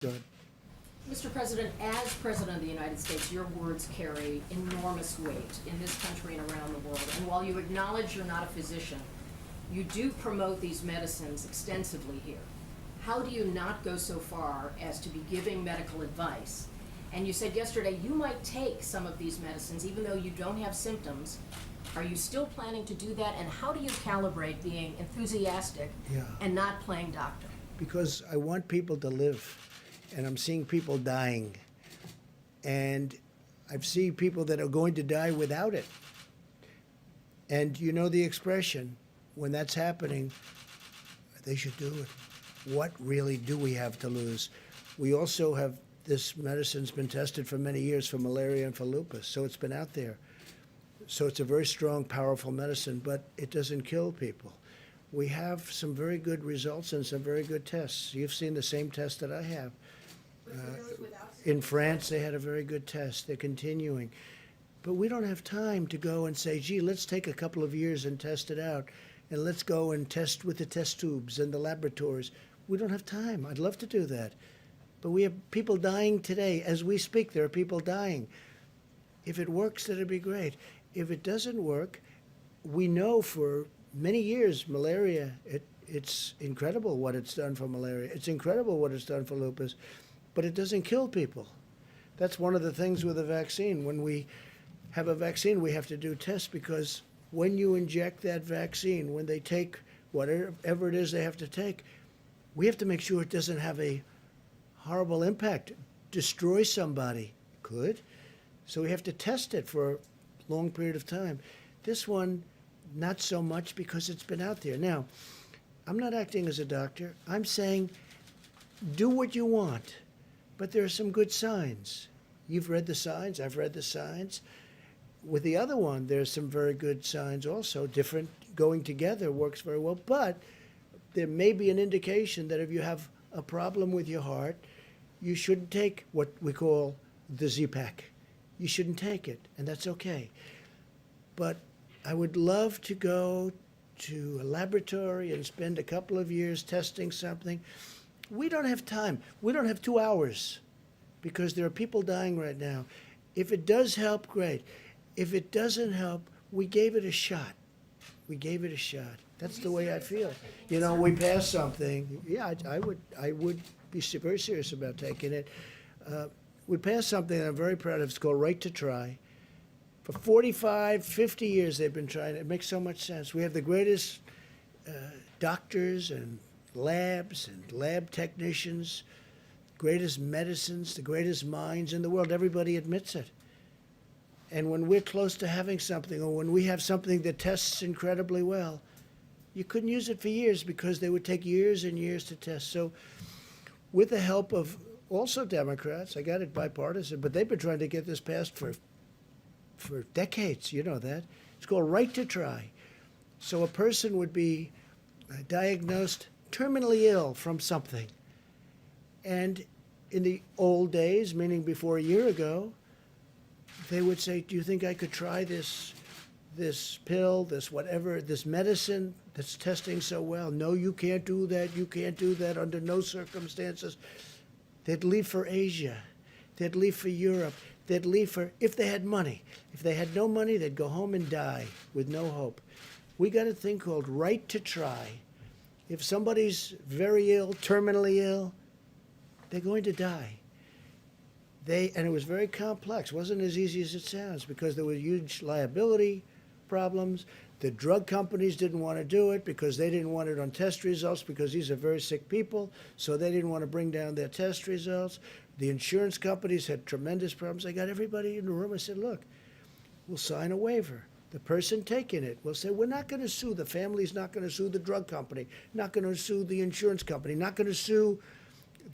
Good. Mr. President, as President of the United States, your words carry enormous weight in this country and around the world. And while you acknowledge you're not a physician, you do promote these medicines extensively here. How do you not go so far as to be giving medical advice? And you said yesterday you might take some of these medicines even though you don't have symptoms. Are you still planning to do that? And how do you calibrate being enthusiastic and not playing doctor? Because I want people to live, and I'm seeing people dying. And I've seen people that are going to die without it. And you know the expression, when that's happening, they should do it. What really do we have to lose? We also have, this medicine's been tested for many years for malaria and for lupus, so it's been out there. So it's a very strong, powerful medicine, but it doesn't kill people. We have some very good results and some very good tests. You've seen the same test that I have. In France, they had a very good test. They're continuing. But we don't have time to go and say, gee, let's take a couple of years and test it out, and let's go and test with the test tubes and the laboratories. We don't have time. I'd love to do that. But we have people dying today. As we speak, there are people dying. If it works, that'd be great. If it doesn't work, we know for many years, malaria, it's incredible what it's done for malaria. It's incredible what it's done for lupus, but it doesn't kill people. That's one of the things with a vaccine. When we have a vaccine, we have to do tests because when you inject that vaccine, when they take whatever it is they have to take, we have to make sure it doesn't have a horrible impact, destroy somebody. Could. So we have to test it for a long period of time. This one, not so much because it's been out there. Now, I'm not acting as a doctor. I'm saying do what you want, but there are some good signs. You've read the signs. I've read the signs. With the other one, there's some very good signs also. Different going together works very well, but there may be an indication that if you have a problem with your heart, you shouldn't take what we call the Z-Pak. You shouldn't take it, and that's okay. But I would love to go to a laboratory and spend a couple of years testing something. We don't have time. We don't have 2 hours because there are people dying right now. If it does help, great. If it doesn't help, we gave it a shot. We gave it a shot. That's the way I feel. You know, we passed something. Yeah, I would be very serious about taking it. We passed something that I'm very proud of. It's called Right to Try. For 45, 50 years they've been trying. It makes so much sense. We have the greatest doctors and labs and lab technicians, greatest medicines, the greatest minds in the world. Everybody admits it. And when we're close to having something, or when we have something that tests incredibly well, you couldn't use it for years because they would take years and years to test. So with the help of also Democrats, I got it bipartisan, but they've been trying to get this passed for decades. You know that. It's called Right to Try. So a person would be diagnosed terminally ill from something. And in the old days, meaning before a year ago, they would say, do you think I could try this pill, this whatever, this medicine that's testing so well? No, you can't do that. You can't do that under no circumstances. They'd leave for Asia. They'd leave for Europe. They'd leave for, if they had money. If they had no money, they'd go home and die with no hope. We got a thing called Right to Try. If somebody's very ill, terminally ill, they're going to die. And it was very complex. It wasn't as easy as it sounds because there were huge liability problems. The drug companies didn't want to do it because they didn't want it on test results because these are very sick people, so they didn't want to bring down their test results. The insurance companies had tremendous problems. I got everybody in the room. I said, look, we'll sign a waiver. The person taking it will say, we're not going to sue. The family's not going to sue the drug company, not going to sue the insurance company, not going to sue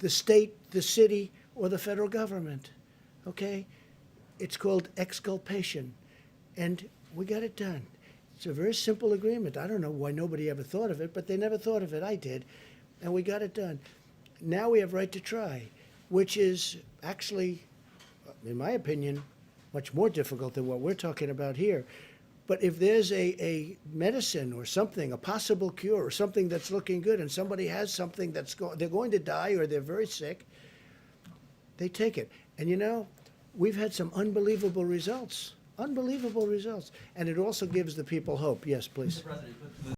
the state, the city, or the federal government, okay? It's called exculpation, and we got it done. It's a very simple agreement. I don't know why nobody ever thought of it, but they never thought of it. I did, and we got it done. Now we have Right to Try, which is actually, in my opinion, much more difficult than what we're talking about here. But if there's a medicine or something, a possible cure or something that's looking good, and somebody has something they're going to die or they're very sick, They take it. And you know, we've had some unbelievable results. Unbelievable results. And it also gives the people hope. Yes, please. Mr. President, but